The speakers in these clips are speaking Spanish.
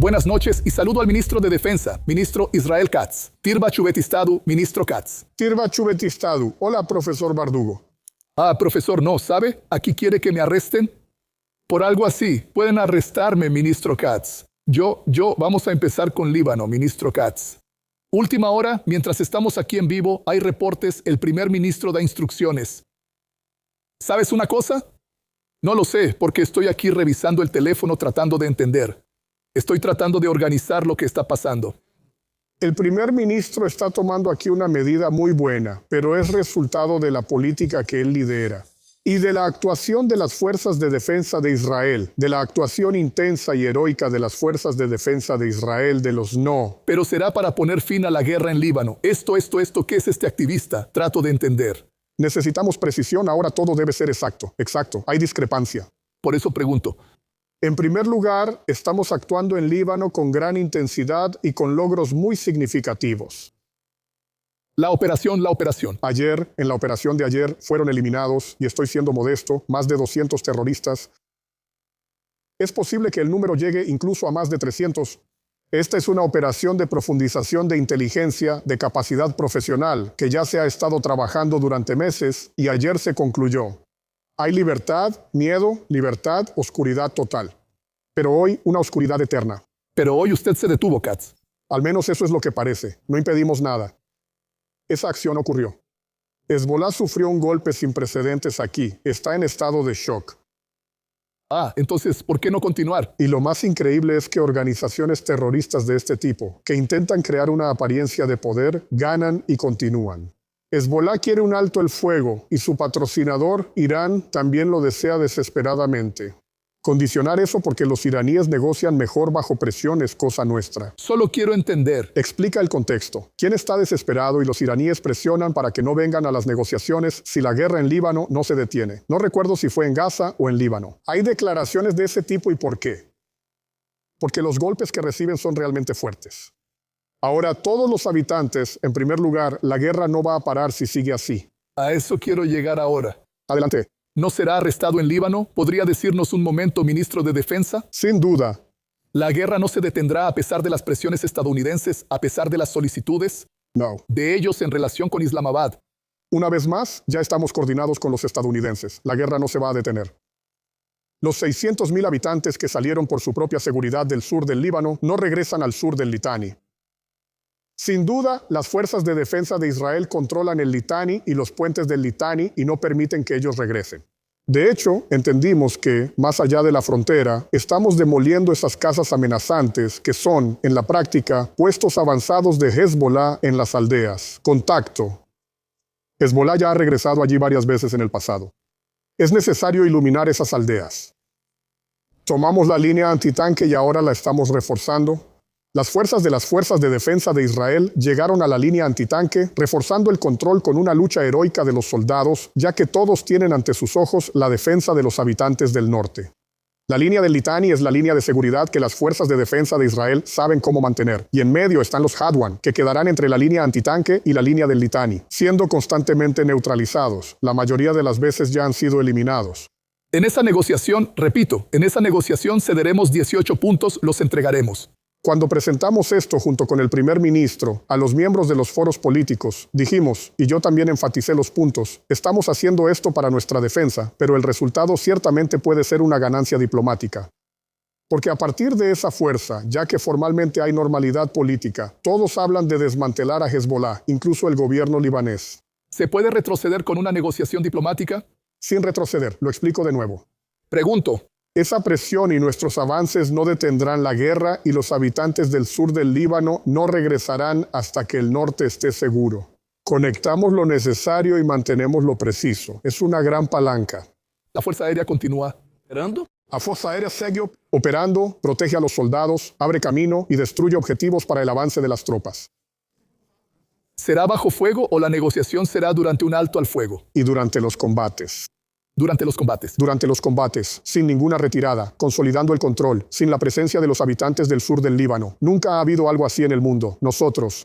Buenas noches y saludo al ministro de Defensa, ministro Israel Katz. Tirba Chubetistadu, ministro Katz. Tirba Chubetistadu. Hola, profesor Bardugo. Profesor, no, ¿sabe? Aquí quiere que me arresten. Por algo así, pueden arrestarme, ministro Katz. Vamos a empezar con Líbano, ministro Katz. Última hora, mientras estamos aquí en vivo, hay reportes, el primer ministro da instrucciones. ¿Sabes una cosa? No lo sé, porque estoy aquí revisando el teléfono tratando de entender. Estoy tratando de organizar lo que está pasando. El primer ministro está tomando aquí una medida muy buena, pero es resultado de la política que él lidera y de la actuación de las fuerzas de defensa de Israel, de la actuación intensa y heroica de las fuerzas de defensa de Israel, de los no. Pero será para poner fin a la guerra en Líbano. Esto, ¿qué es este activista? Trato de entender. Necesitamos precisión, ahora todo debe ser exacto. Exacto, hay discrepancia. Por eso pregunto. En primer lugar, estamos actuando en Líbano con gran intensidad y con logros muy significativos. La operación. Ayer, en la operación de ayer, fueron eliminados, y estoy siendo modesto, más de 200 terroristas. Es posible que el número llegue incluso a más de 300. Esta es una operación de profundización de inteligencia, de capacidad profesional, que ya se ha estado trabajando durante meses y ayer se concluyó. Hay libertad, miedo, libertad, oscuridad total. Pero hoy, una oscuridad eterna. Pero hoy usted se detuvo, Katz. Al menos eso es lo que parece. No impedimos nada. Esa acción ocurrió. Hezbolá sufrió un golpe sin precedentes aquí. Está en estado de shock. Entonces, ¿por qué no continuar? Y lo más increíble es que organizaciones terroristas de este tipo, que intentan crear una apariencia de poder, ganan y continúan. Hezbolá quiere un alto el fuego y su patrocinador, Irán, también lo desea desesperadamente. Condicionar eso porque los iraníes negocian mejor bajo presión es cosa nuestra. Solo quiero entender. Explica el contexto. ¿Quién está desesperado y los iraníes presionan para que no vengan a las negociaciones si la guerra en Líbano no se detiene? No recuerdo si fue en Gaza o en Líbano. Hay declaraciones de ese tipo, ¿y por qué? Porque los golpes que reciben son realmente fuertes. Ahora, todos los habitantes, en primer lugar, la guerra no va a parar si sigue así. A eso quiero llegar ahora. Adelante. ¿No será arrestado en Líbano? ¿Podría decirnos un momento, ministro de Defensa? Sin duda. ¿La guerra no se detendrá a pesar de las presiones estadounidenses, a pesar de las solicitudes? No. De ellos en relación con Islamabad. Una vez más, ya estamos coordinados con los estadounidenses. La guerra no se va a detener. Los 600,000 habitantes que salieron por su propia seguridad del sur del Líbano no regresan al sur del Litani. Sin duda, las fuerzas de defensa de Israel controlan el Litani y los puentes del Litani y no permiten que ellos regresen. De hecho, entendimos que, más allá de la frontera, estamos demoliendo esas casas amenazantes que son, en la práctica, puestos avanzados de Hezbolá en las aldeas. Contacto. Hezbolá ya ha regresado allí varias veces en el pasado. Es necesario iluminar esas aldeas. Tomamos la línea antitanque y ahora la estamos reforzando. Las fuerzas de defensa de Israel llegaron a la línea antitanque, reforzando el control con una lucha heroica de los soldados, ya que todos tienen ante sus ojos la defensa de los habitantes del norte. La línea del Litani es la línea de seguridad que las fuerzas de defensa de Israel saben cómo mantener, y en medio están los Hadwan, que quedarán entre la línea antitanque y la línea del Litani, siendo constantemente neutralizados. La mayoría de las veces ya han sido eliminados. En esa negociación, repito, cederemos 18 puntos, los entregaremos. Cuando presentamos esto junto con el primer ministro a los miembros de los foros políticos, dijimos, y yo también enfaticé los puntos, estamos haciendo esto para nuestra defensa, pero el resultado ciertamente puede ser una ganancia diplomática. Porque a partir de esa fuerza, ya que formalmente hay normalidad política, todos hablan de desmantelar a Hezbolá, incluso el gobierno libanés. ¿Se puede retroceder con una negociación diplomática? Sin retroceder, lo explico de nuevo. Pregunto. Esa presión y nuestros avances no detendrán la guerra y los habitantes del sur del Líbano no regresarán hasta que el norte esté seguro. Conectamos lo necesario y mantenemos lo preciso. Es una gran palanca. La Fuerza Aérea continúa operando. La Fuerza Aérea sigue operando, protege a los soldados, abre camino y destruye objetivos para el avance de las tropas. ¿Será bajo fuego o la negociación será durante un alto al fuego? Y durante los combates. Durante los combates. Durante los combates, sin ninguna retirada, consolidando el control, sin la presencia de los habitantes del sur del Líbano. Nunca ha habido algo así en el mundo. Nosotros.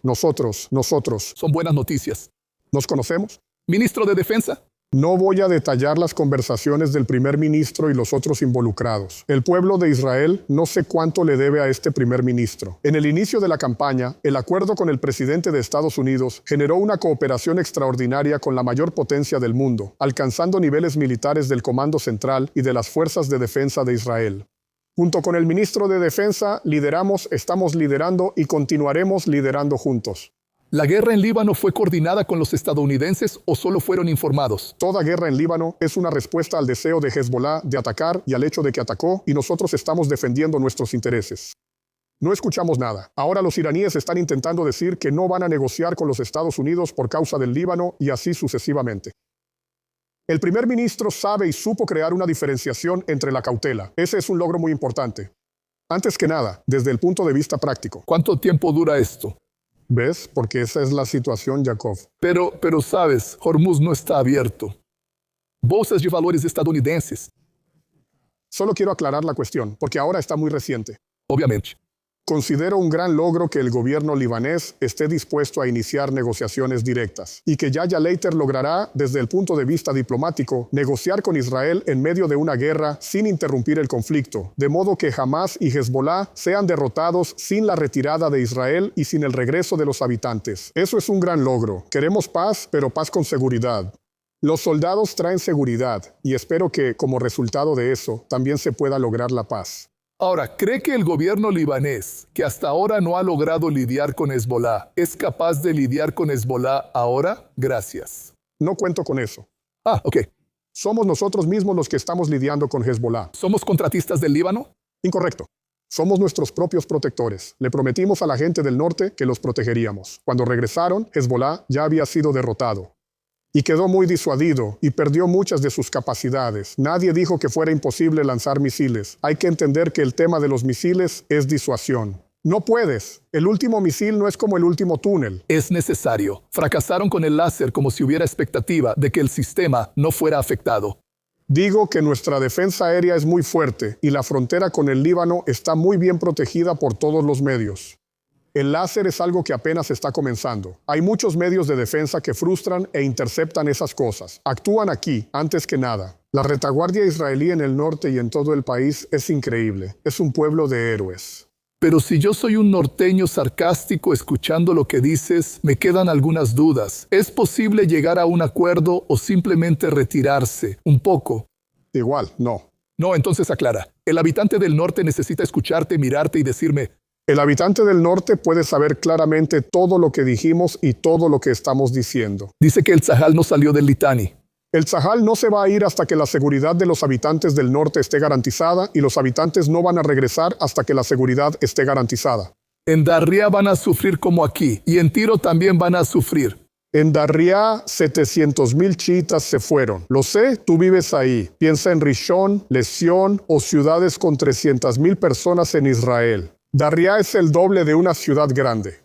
Son buenas noticias. ¿Nos conocemos? Ministro de Defensa. No voy a detallar las conversaciones del primer ministro y los otros involucrados. El pueblo de Israel no sé cuánto le debe a este primer ministro. En el inicio de la campaña, el acuerdo con el presidente de Estados Unidos generó una cooperación extraordinaria con la mayor potencia del mundo, alcanzando niveles militares del Comando Central y de las Fuerzas de Defensa de Israel. Junto con el ministro de Defensa, lideramos, estamos liderando y continuaremos liderando juntos. ¿La guerra en Líbano fue coordinada con los estadounidenses o solo fueron informados? Toda guerra en Líbano es una respuesta al deseo de Hezbollah de atacar y al hecho de que atacó, y nosotros estamos defendiendo nuestros intereses. No escuchamos nada. Ahora los iraníes están intentando decir que no van a negociar con los Estados Unidos por causa del Líbano y así sucesivamente. El primer ministro sabe y supo crear una diferenciación entre la cautela. Ese es un logro muy importante. Antes que nada, desde el punto de vista práctico. ¿Cuánto tiempo dura esto? ¿Ves? Porque esa es la situación, Jacob. Pero sabes, Hormuz no está abierto. Bolsas de valores estadounidenses. Solo quiero aclarar la cuestión, porque ahora está muy reciente. Obviamente. Considero un gran logro que el gobierno libanés esté dispuesto a iniciar negociaciones directas y que Yahya Leiter logrará, desde el punto de vista diplomático, negociar con Israel en medio de una guerra sin interrumpir el conflicto, de modo que Hamas y Hezbollah sean derrotados sin la retirada de Israel y sin el regreso de los habitantes. Eso es un gran logro. Queremos paz, pero paz con seguridad. Los soldados traen seguridad y espero que, como resultado de eso, también se pueda lograr la paz. Ahora, ¿cree que el gobierno libanés, que hasta ahora no ha logrado lidiar con Hezbollah, es capaz de lidiar con Hezbollah ahora? Gracias. No cuento con eso. Ok. Somos nosotros mismos los que estamos lidiando con Hezbollah. ¿Somos contratistas del Líbano? Incorrecto. Somos nuestros propios protectores. Le prometimos a la gente del norte que los protegeríamos. Cuando regresaron, Hezbollah ya había sido derrotado. Y quedó muy disuadido y perdió muchas de sus capacidades. Nadie dijo que fuera imposible lanzar misiles. Hay que entender que el tema de los misiles es disuasión. No puedes. El último misil no es como el último túnel. Es necesario. Fracasaron con el láser como si hubiera expectativa de que el sistema no fuera afectado. Digo que nuestra defensa aérea es muy fuerte y la frontera con el Líbano está muy bien protegida por todos los medios. El láser es algo que apenas está comenzando. Hay muchos medios de defensa que frustran e interceptan esas cosas. Actúan aquí, antes que nada. La retaguardia israelí en el norte y en todo el país es increíble. Es un pueblo de héroes. Pero si yo soy un norteño sarcástico escuchando lo que dices, me quedan algunas dudas. ¿Es posible llegar a un acuerdo o simplemente retirarse un poco? Igual, no. No, entonces aclara. El habitante del norte necesita escucharte, mirarte y decirme: el habitante del norte puede saber claramente todo lo que dijimos y todo lo que estamos diciendo. Dice que el Tzahal no salió del Litani. El Tzahal no se va a ir hasta que la seguridad de los habitantes del norte esté garantizada y los habitantes no van a regresar hasta que la seguridad esté garantizada. En Darria van a sufrir como aquí y en Tiro también van a sufrir. En Darria, 700,000 chiitas se fueron. Lo sé, tú vives ahí. Piensa en Rishon, Lesión o ciudades con 300,000 personas en Israel. Darria es el doble de una ciudad grande.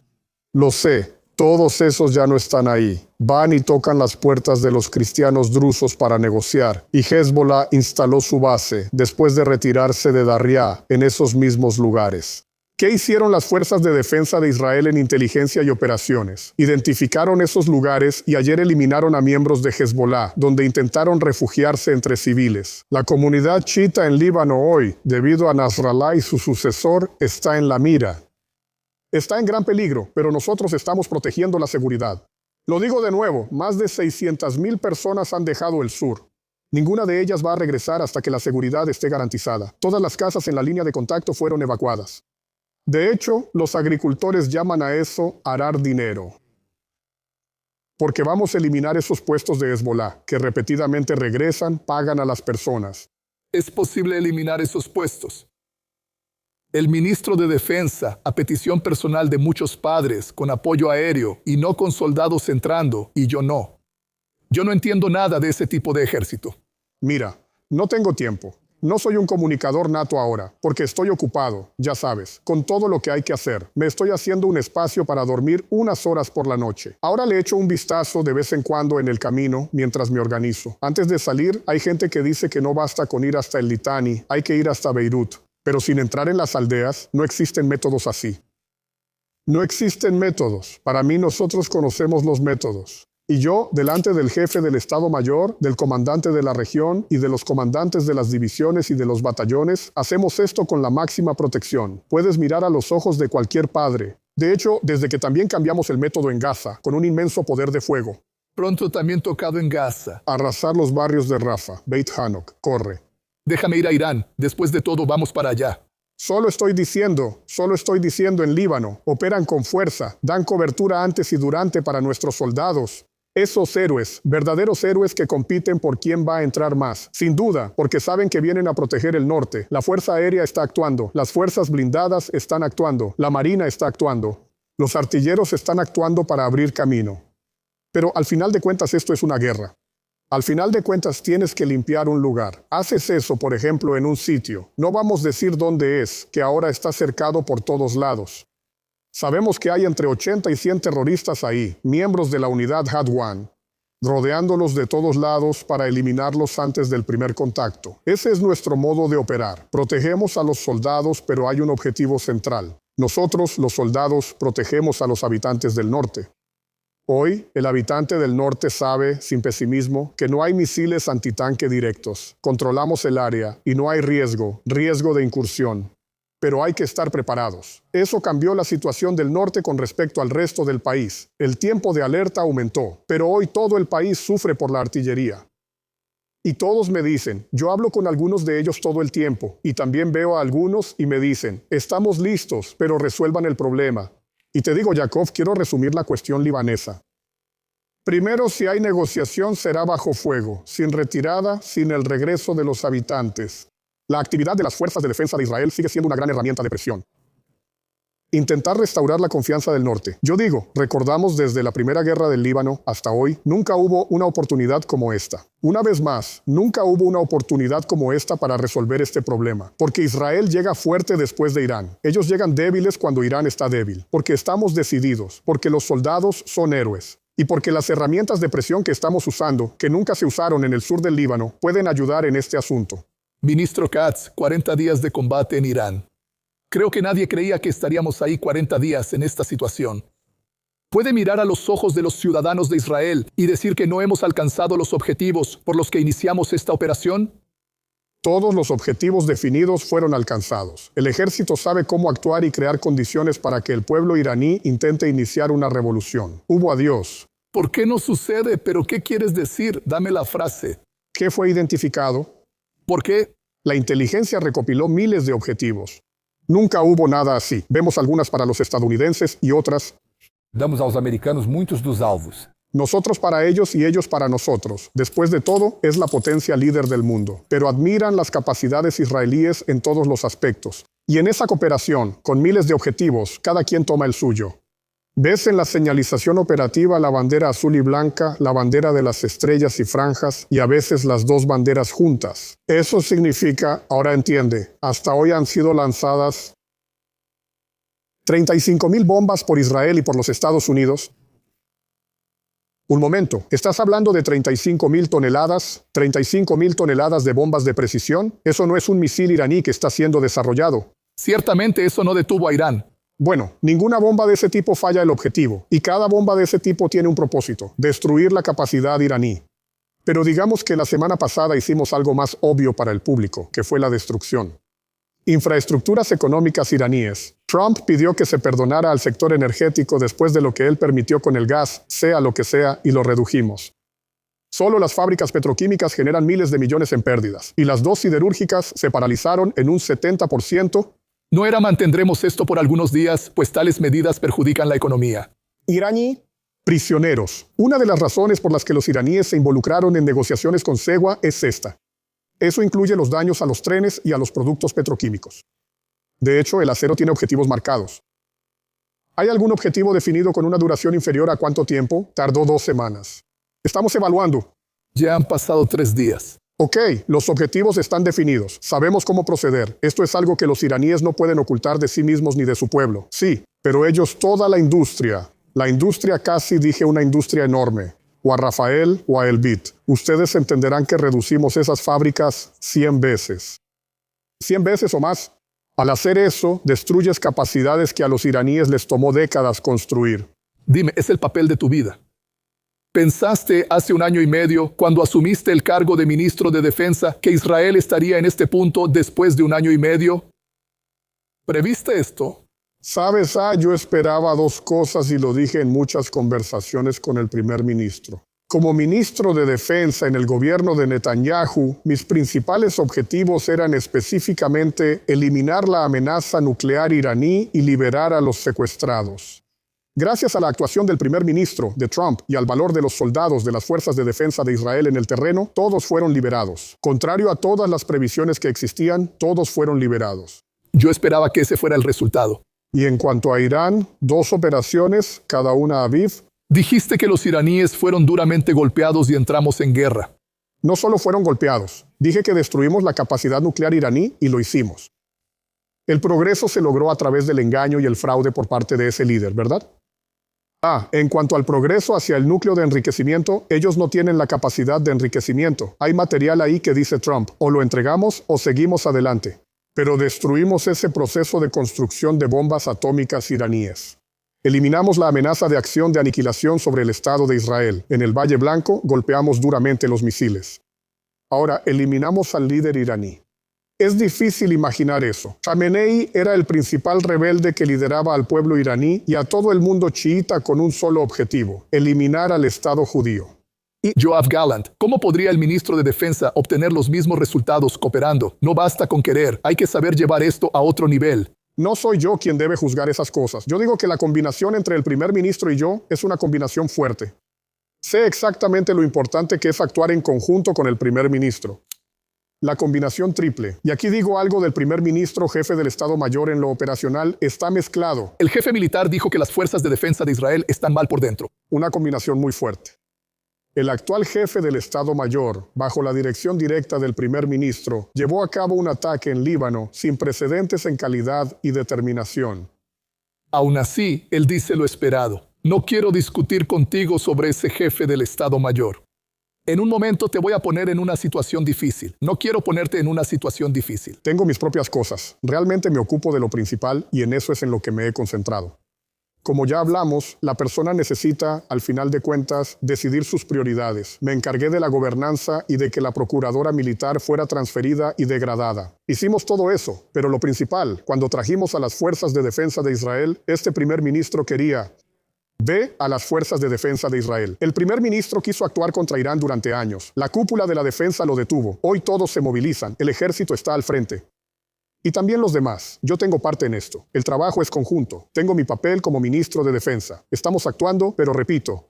Lo sé, todos esos ya no están ahí. Van y tocan las puertas de los cristianos drusos para negociar. Y Hezbollah instaló su base, después de retirarse de Darria, en esos mismos lugares. ¿Qué hicieron las fuerzas de defensa de Israel en inteligencia y operaciones? Identificaron esos lugares y ayer eliminaron a miembros de Hezbollah, donde intentaron refugiarse entre civiles. La comunidad chiita en Líbano hoy, debido a Nasrallah y su sucesor, está en la mira. Está en gran peligro, pero nosotros estamos protegiendo la seguridad. Lo digo de nuevo, más de 600,000 personas han dejado el sur. Ninguna de ellas va a regresar hasta que la seguridad esté garantizada. Todas las casas en la línea de contacto fueron evacuadas. De hecho, los agricultores llaman a eso arar dinero. Porque vamos a eliminar esos puestos de Hezbollah, que repetidamente regresan, pagan a las personas. ¿Es posible eliminar esos puestos? El ministro de Defensa, a petición personal de muchos padres, con apoyo aéreo y no con soldados entrando, y yo no. Yo no entiendo nada de ese tipo de ejército. Mira, no tengo tiempo. No soy un comunicador nato ahora, porque estoy ocupado, ya sabes, con todo lo que hay que hacer. Me estoy haciendo un espacio para dormir unas horas por la noche. Ahora le echo un vistazo de vez en cuando en el camino mientras me organizo. Antes de salir, hay gente que dice que no basta con ir hasta el Litani, hay que ir hasta Beirut. Pero sin entrar en las aldeas, no existen métodos así. No existen métodos. Para mí, nosotros conocemos los métodos. Y yo, delante del jefe del Estado Mayor, del comandante de la región y de los comandantes de las divisiones y de los batallones, hacemos esto con la máxima protección. Puedes mirar a los ojos de cualquier padre. De hecho, desde que también cambiamos el método en Gaza, con un inmenso poder de fuego. Pronto también tocado en Gaza. Arrasar los barrios de Rafa, Beit Hanok, corre. Déjame ir a Irán. Después de todo, vamos para allá. Solo estoy diciendo en Líbano, operan con fuerza, dan cobertura antes y durante para nuestros soldados. Esos héroes, verdaderos héroes que compiten por quién va a entrar más. Sin duda, porque saben que vienen a proteger el norte. La Fuerza Aérea está actuando, las fuerzas blindadas están actuando, la Marina está actuando, los artilleros están actuando para abrir camino. Pero al final de cuentas esto es una guerra. Al final de cuentas tienes que limpiar un lugar. Haces eso, por ejemplo, en un sitio. No vamos a decir dónde es, que ahora está cercado por todos lados. Sabemos que hay entre 80 y 100 terroristas ahí, miembros de la unidad Hadwan, rodeándolos de todos lados para eliminarlos antes del primer contacto. Ese es nuestro modo de operar. Protegemos a los soldados, pero hay un objetivo central. Nosotros, los soldados, protegemos a los habitantes del norte. Hoy, el habitante del norte sabe, sin pesimismo, que no hay misiles antitanque directos. Controlamos el área y no hay riesgo de incursión. Pero hay que estar preparados. Eso cambió la situación del norte con respecto al resto del país. El tiempo de alerta aumentó, pero hoy todo el país sufre por la artillería. Y todos me dicen, yo hablo con algunos de ellos todo el tiempo, y también veo a algunos y me dicen, estamos listos, pero resuelvan el problema. Y te digo, Jacob, quiero resumir la cuestión libanesa. Primero, si hay negociación, será bajo fuego, sin retirada, sin el regreso de los habitantes. La actividad de las fuerzas de defensa de Israel sigue siendo una gran herramienta de presión. Intentar restaurar la confianza del norte. Yo digo, recordamos desde la primera guerra del Líbano hasta hoy, nunca hubo una oportunidad como esta. Una vez más, nunca hubo una oportunidad como esta para resolver este problema. Porque Israel llega fuerte después de Irán. Ellos llegan débiles cuando Irán está débil. Porque estamos decididos. Porque los soldados son héroes. Y porque las herramientas de presión que estamos usando, que nunca se usaron en el sur del Líbano, pueden ayudar en este asunto. Ministro Katz, 40 días de combate en Irán. Creo que nadie creía que estaríamos ahí 40 días en esta situación. ¿Puede mirar a los ojos de los ciudadanos de Israel y decir que no hemos alcanzado los objetivos por los que iniciamos esta operación? Todos los objetivos definidos fueron alcanzados. El ejército sabe cómo actuar y crear condiciones para que el pueblo iraní intente iniciar una revolución. Hubo adiós. ¿Por qué no sucede? ¿Pero qué quieres decir? Dame la frase. ¿Qué fue identificado? ¿Por qué? La inteligencia recopiló miles de objetivos. Nunca hubo nada así. Vemos algunas para los estadounidenses y otras. Damos aos americanos muitos dos alvos. Nosotros para ellos y ellos para nosotros. Después de todo, es la potencia líder del mundo. Pero admiran las capacidades israelíes en todos los aspectos. Y en esa cooperación, con miles de objetivos, cada quien toma el suyo. ¿Ves en la señalización operativa la bandera azul y blanca, la bandera de las estrellas y franjas, y a veces las dos banderas juntas? Eso significa, ahora entiende, hasta hoy han sido lanzadas 35,000 bombas por Israel y por los Estados Unidos. Un momento, ¿estás hablando de 35,000 toneladas? ¿35,000 toneladas de bombas de precisión? Eso no es un misil iraní que está siendo desarrollado. Ciertamente eso no detuvo a Irán. Bueno, ninguna bomba de ese tipo falla el objetivo, y cada bomba de ese tipo tiene un propósito, destruir la capacidad iraní. Pero digamos que la semana pasada hicimos algo más obvio para el público, que fue la destrucción. Infraestructuras económicas iraníes. Trump pidió que se perdonara al sector energético después de lo que él permitió con el gas, sea lo que sea, y lo redujimos. Solo las fábricas petroquímicas generan miles de millones en pérdidas, y las dos siderúrgicas se paralizaron en un 70%. No era mantendremos esto por algunos días, pues tales medidas perjudican la economía. Iraní. Prisioneros. Una de las razones por las que los iraníes se involucraron en negociaciones con SEWA es esta. Eso incluye los daños a los trenes y a los productos petroquímicos. De hecho, el acero tiene objetivos marcados. ¿Hay algún objetivo definido con una duración inferior a cuánto tiempo? Tardó 2 semanas. Estamos evaluando. Ya han pasado 3 días. Ok, los objetivos están definidos. Sabemos cómo proceder. Esto es algo que los iraníes no pueden ocultar de sí mismos ni de su pueblo. Sí, pero ellos, toda la industria casi dije una industria enorme, o a Rafael o a Elbit, ustedes entenderán que reducimos esas fábricas 100 veces. 100 veces o más. Al hacer eso, destruyes capacidades que a los iraníes les tomó décadas construir. Dime, es el papel de tu vida. ¿Pensaste hace un año y medio, cuando asumiste el cargo de ministro de Defensa, que Israel estaría en este punto después de un año y medio? ¿Previste esto? Sabes, yo esperaba dos cosas y lo dije en muchas conversaciones con el primer ministro. Como ministro de Defensa en el gobierno de Netanyahu, mis principales objetivos eran específicamente eliminar la amenaza nuclear iraní y liberar a los secuestrados. Gracias a la actuación del primer ministro, de Trump, y al valor de los soldados de las fuerzas de defensa de Israel en el terreno, todos fueron liberados. Contrario a todas las previsiones que existían, todos fueron liberados. Yo esperaba que ese fuera el resultado. Y en cuanto a Irán, 2 operaciones, cada una a Aviv. Dijiste que los iraníes fueron duramente golpeados y entramos en guerra. No solo fueron golpeados, dije que destruimos la capacidad nuclear iraní y lo hicimos. El progreso se logró a través del engaño y el fraude por parte de ese líder, ¿verdad? En cuanto al progreso hacia el núcleo de enriquecimiento, ellos no tienen la capacidad de enriquecimiento. Hay material ahí que dice Trump, o lo entregamos o seguimos adelante. Pero destruimos ese proceso de construcción de bombas atómicas iraníes. Eliminamos la amenaza de acción de aniquilación sobre el Estado de Israel. En el Valle Blanco golpeamos duramente los misiles. Ahora, eliminamos al líder iraní. Es difícil imaginar eso. Khamenei era el principal rebelde que lideraba al pueblo iraní y a todo el mundo chiita con un solo objetivo: eliminar al Estado judío. Y Yoav Gallant, ¿cómo podría el ministro de Defensa obtener los mismos resultados cooperando? No basta con querer, hay que saber llevar esto a otro nivel. No soy yo quien debe juzgar esas cosas. Yo digo que la combinación entre el primer ministro y yo es una combinación fuerte. Sé exactamente lo importante que es actuar en conjunto con el primer ministro. La combinación triple. Y aquí digo algo del primer ministro, jefe del Estado Mayor en lo operacional, está mezclado. El jefe militar dijo que las fuerzas de defensa de Israel están mal por dentro. Una combinación muy fuerte. El actual jefe del Estado Mayor, bajo la dirección directa del primer ministro, llevó a cabo un ataque en Líbano sin precedentes en calidad y determinación. Aún así, él dice lo esperado. No quiero discutir contigo sobre ese jefe del Estado Mayor. En un momento te voy a poner en una situación difícil. No quiero ponerte en una situación difícil. Tengo mis propias cosas. Realmente me ocupo de lo principal y en eso es en lo que me he concentrado. Como ya hablamos, la persona necesita, al final de cuentas, decidir sus prioridades. Me encargué de la gobernanza y de que la procuradora militar fuera transferida y degradada. Hicimos todo eso, pero lo principal, cuando trajimos a las fuerzas de defensa de Israel, este primer ministro quería: ve a las fuerzas de defensa de Israel. El primer ministro quiso actuar contra Irán durante años. La cúpula de la defensa lo detuvo. Hoy todos se movilizan. El ejército está al frente. Y también los demás. Yo tengo parte en esto. El trabajo es conjunto. Tengo mi papel como ministro de Defensa. Estamos actuando, pero repito.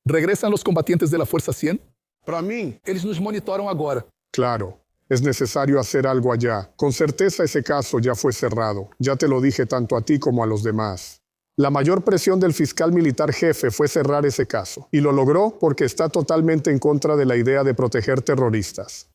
¿Regresan los combatientes de la Fuerza 100? Para mí, Eles nos monitoram agora. claro, es necesario hacer algo allá. Con certeza ese caso ya fue cerrado. Ya te lo dije tanto a ti como a los demás. La mayor presión del fiscal militar jefe fue cerrar ese caso. Y lo logró porque está totalmente en contra de la idea de proteger terroristas.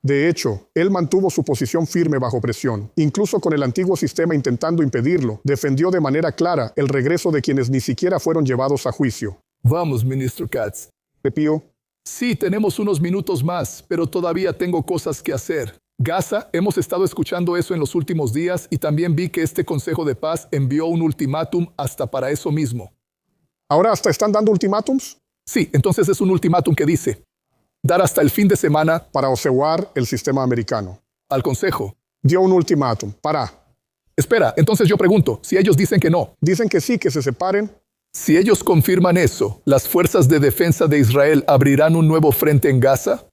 De hecho, él mantuvo su posición firme bajo presión. Incluso con el antiguo sistema intentando impedirlo, defendió de manera clara el regreso de quienes ni siquiera fueron llevados a juicio. Vamos, ministro Katz. Repío, Sí, tenemos unos minutos más, pero todavía tengo cosas que hacer. Gaza, hemos estado escuchando eso en los últimos días y también vi que este Consejo de Paz envió un ultimátum hasta para eso mismo. ¿ahora hasta están dando ultimátums? Sí, entonces es un ultimátum que dice: dar hasta el fin de semana Para osewar el sistema americano. al Consejo. Dio un ultimátum. Espera, entonces yo pregunto, si ellos dicen que no, Dicen que sí, que se separen. si ellos confirman eso, ¿las fuerzas de defensa de Israel abrirán un nuevo frente en Gaza?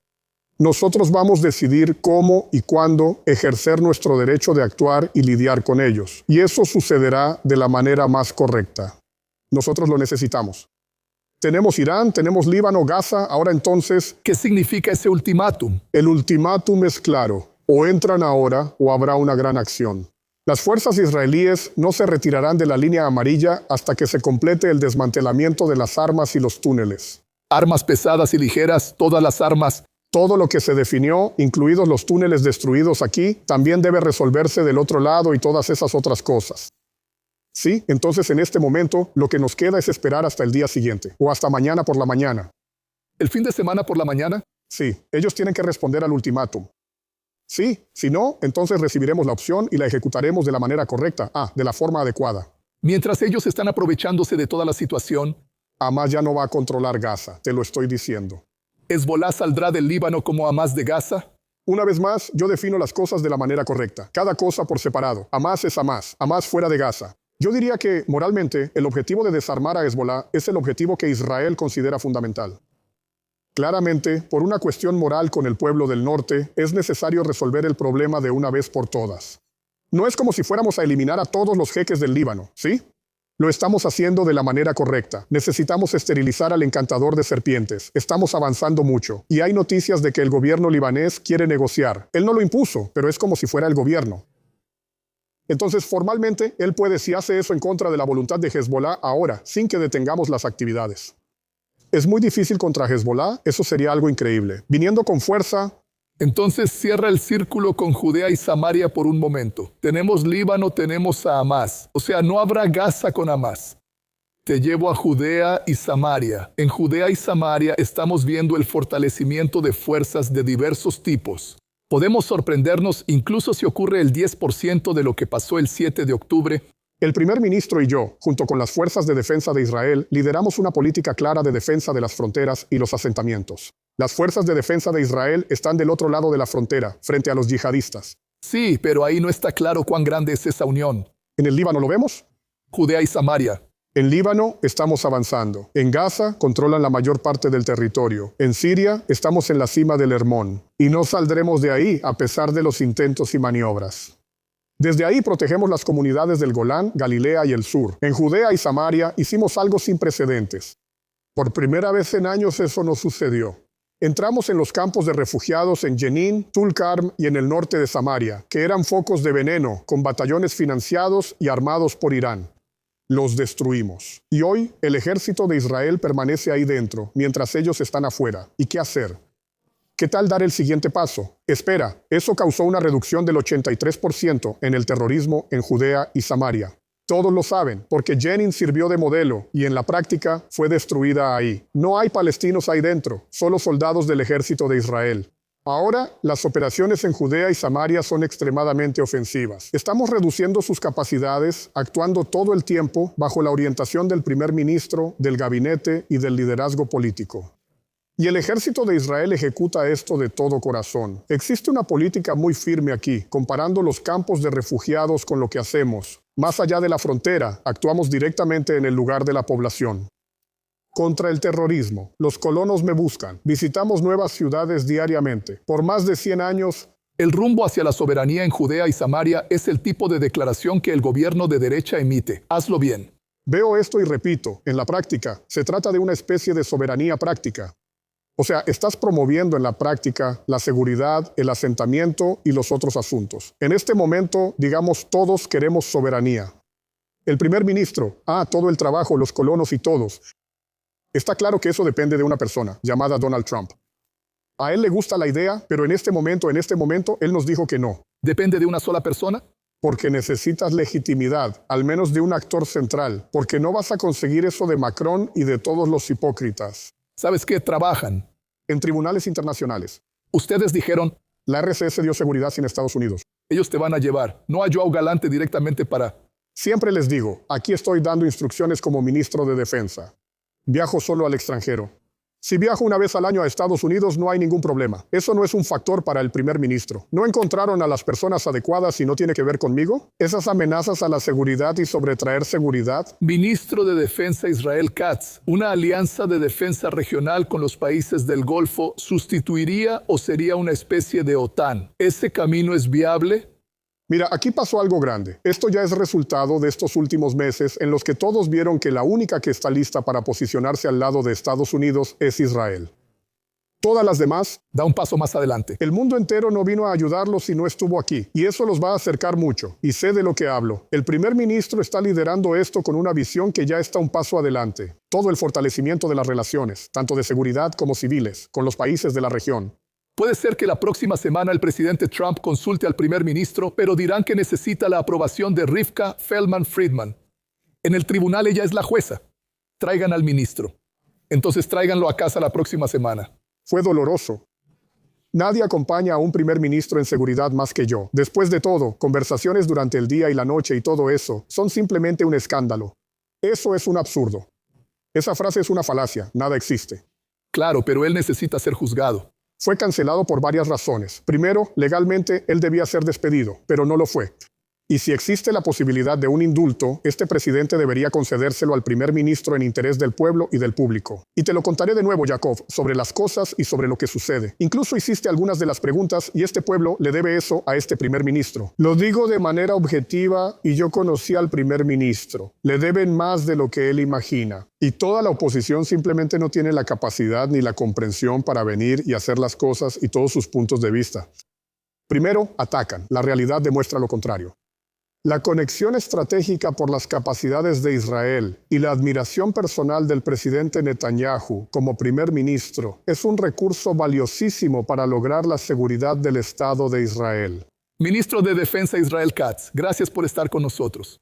Nosotros vamos a decidir cómo y cuándo ejercer nuestro derecho de actuar y lidiar con ellos. Y eso sucederá de la manera más correcta. Nosotros lo necesitamos. Tenemos Irán, tenemos Líbano, Gaza. Ahora entonces, ¿Qué significa ese ultimátum? el ultimátum es claro. O entran ahora o habrá una gran acción. Las fuerzas israelíes no se retirarán de la línea amarilla hasta que se complete el desmantelamiento de las armas y los túneles. Armas pesadas y ligeras, todas las armas. Todo lo que se definió, incluidos los túneles destruidos aquí, también debe resolverse del otro lado y todas esas otras cosas. Sí, entonces en este momento lo que nos queda es esperar hasta el día siguiente, o hasta mañana por la mañana. ¿El fin de semana por la mañana? Sí, ellos tienen que responder al ultimátum. Sí, si no, entonces recibiremos la opción y la ejecutaremos de la manera correcta, de la forma adecuada. Mientras ellos están aprovechándose de toda la situación, Hamas ya no va a controlar Gaza, te lo estoy diciendo. ¿Hezbolá saldrá del Líbano como Hamas de Gaza? Una vez más, yo defino las cosas de la manera correcta. Cada cosa por separado. Hamas es Hamas. Hamas fuera de Gaza. Yo diría que, moralmente, el objetivo de desarmar a Hezbolá es el objetivo que Israel considera fundamental. Claramente, por una cuestión moral con el pueblo del norte, es necesario resolver el problema de una vez por todas. No es como si fuéramos a eliminar a todos los jeques del Líbano, ¿sí? Lo estamos haciendo de la manera correcta. Necesitamos esterilizar al encantador de serpientes. Estamos avanzando mucho. Y hay noticias de que el gobierno libanés quiere negociar. Él no lo impuso, pero es como si fuera el gobierno. Entonces, formalmente, él puede, si hace eso en contra de la voluntad de Hezbolá ahora, sin que detengamos las actividades. Es muy difícil contra Hezbolá, eso sería algo increíble. Viniendo con fuerza. Entonces cierra el círculo con Judea y Samaria por un momento. Tenemos Líbano, tenemos a Hamas. O sea, no habrá Gaza con Hamas. Te llevo a Judea y Samaria. En Judea y Samaria estamos viendo el fortalecimiento de fuerzas de diversos tipos. Podemos sorprendernos incluso si ocurre el 10% de lo que pasó el 7 de octubre. El primer ministro y yo, junto con las fuerzas de defensa de Israel, lideramos una política clara de defensa de las fronteras y los asentamientos. Las fuerzas de defensa de Israel están del otro lado de la frontera, frente a los yihadistas. Sí, pero ahí no está claro cuán grande es esa unión. ¿En el Líbano lo vemos? Judea y Samaria. En Líbano estamos avanzando. En Gaza controlan la mayor parte del territorio. En Siria estamos en la cima del Hermón. Y no saldremos de ahí a pesar de los intentos y maniobras. Desde ahí protegemos las comunidades del Golán, Galilea y el sur. En Judea y Samaria hicimos algo sin precedentes. Por primera vez en años eso no sucedió. Entramos en los campos de refugiados en Jenin, Tulkarm y en el norte de Samaria, que eran focos de veneno, con batallones financiados y armados por Irán. Los destruimos. Y hoy el ejército de Israel permanece ahí dentro, mientras ellos están afuera. ¿Y qué hacer? ¿Qué tal dar el siguiente paso? Espera, eso causó una reducción del 83% en el terrorismo en Judea y Samaria. Todos lo saben, porque Jenin sirvió de modelo y en la práctica fue destruida ahí. No hay palestinos ahí dentro, solo soldados del ejército de Israel. Ahora, las operaciones en Judea y Samaria son extremadamente ofensivas. Estamos reduciendo sus capacidades, actuando todo el tiempo bajo la orientación del primer ministro, del gabinete y del liderazgo político. Y el ejército de Israel ejecuta esto de todo corazón. Existe una política muy firme aquí, comparando los campos de refugiados con lo que hacemos. Más allá de la frontera, actuamos directamente en el lugar de la población. Contra el terrorismo, los colonos me buscan. Visitamos nuevas ciudades diariamente. Por más de 100 años, el rumbo hacia la soberanía en Judea y Samaria es el tipo de declaración que el gobierno de derecha emite. Hazlo bien. Veo esto y repito, en la práctica, se trata de una especie de soberanía práctica. O sea, estás promoviendo en la práctica la seguridad, el asentamiento y los otros asuntos. En este momento, digamos, todos queremos soberanía. El primer ministro, todo el trabajo, los colonos y todos. Está claro que eso depende de una persona, llamada Donald Trump. A él le gusta la idea, pero en este momento, él nos dijo que no. ¿Depende de una sola persona? Porque necesitas legitimidad, al menos de un actor central, porque no vas a conseguir eso de Macron y de todos los hipócritas. ¿Sabes qué? Trabajan en tribunales internacionales. Ustedes dijeron, la RCS dio seguridad sin Estados Unidos. Ellos te van a llevar, no a Joao Galante directamente para... Siempre les digo, aquí estoy dando instrucciones como ministro de Defensa. Viajo solo al extranjero. Si viajo una vez al año a Estados Unidos, no hay ningún problema. Eso no es un factor para el primer ministro. ¿No encontraron a las personas adecuadas y no tiene que ver conmigo? Esas amenazas a la seguridad y sobre traer seguridad. Ministro de Defensa Israel Katz, ¿una alianza de defensa regional con los países del Golfo sustituiría o sería una especie de OTAN? ¿Ese camino es viable? Mira, aquí pasó algo grande. Esto ya es resultado de estos últimos meses en los que todos vieron que la única que está lista para posicionarse al lado de Estados Unidos es Israel. Todas las demás, da un paso más adelante. El mundo entero no vino a ayudarlos si no estuvo aquí, y eso los va a acercar mucho, y sé de lo que hablo. El primer ministro está liderando esto con una visión que ya está un paso adelante. Todo el fortalecimiento de las relaciones, tanto de seguridad como civiles, con los países de la región. Puede ser que la próxima semana el presidente Trump consulte al primer ministro, pero dirán que necesita la aprobación de Rivka Feldman-Friedman. En el tribunal ella es la jueza. Traigan al ministro. Entonces tráiganlo a casa la próxima semana. Fue doloroso. Nadie acompaña a un primer ministro en seguridad más que yo. Después de todo, conversaciones durante el día y la noche y todo eso son simplemente un escándalo. Eso es un absurdo. Esa frase es una falacia, nada existe. Claro, pero él necesita ser juzgado. Fue cancelado por varias razones. Primero, legalmente él debía ser despedido, pero no lo fue. Y si existe la posibilidad de un indulto, este presidente debería concedérselo al primer ministro en interés del pueblo y del público. Y te lo contaré de nuevo, Jacob, sobre las cosas y sobre lo que sucede. Incluso hiciste algunas de las preguntas y este pueblo le debe eso a este primer ministro. Lo digo de manera objetiva y yo conocí al primer ministro. Le deben más de lo que él imagina. Y toda la oposición simplemente no tiene la capacidad ni la comprensión para venir y hacer las cosas y todos sus puntos de vista. Primero, atacan. La realidad demuestra lo contrario. La conexión estratégica por las capacidades de Israel y la admiración personal del presidente Netanyahu como primer ministro es un recurso valiosísimo para lograr la seguridad del Estado de Israel. Ministro de Defensa Israel Katz, gracias por estar con nosotros.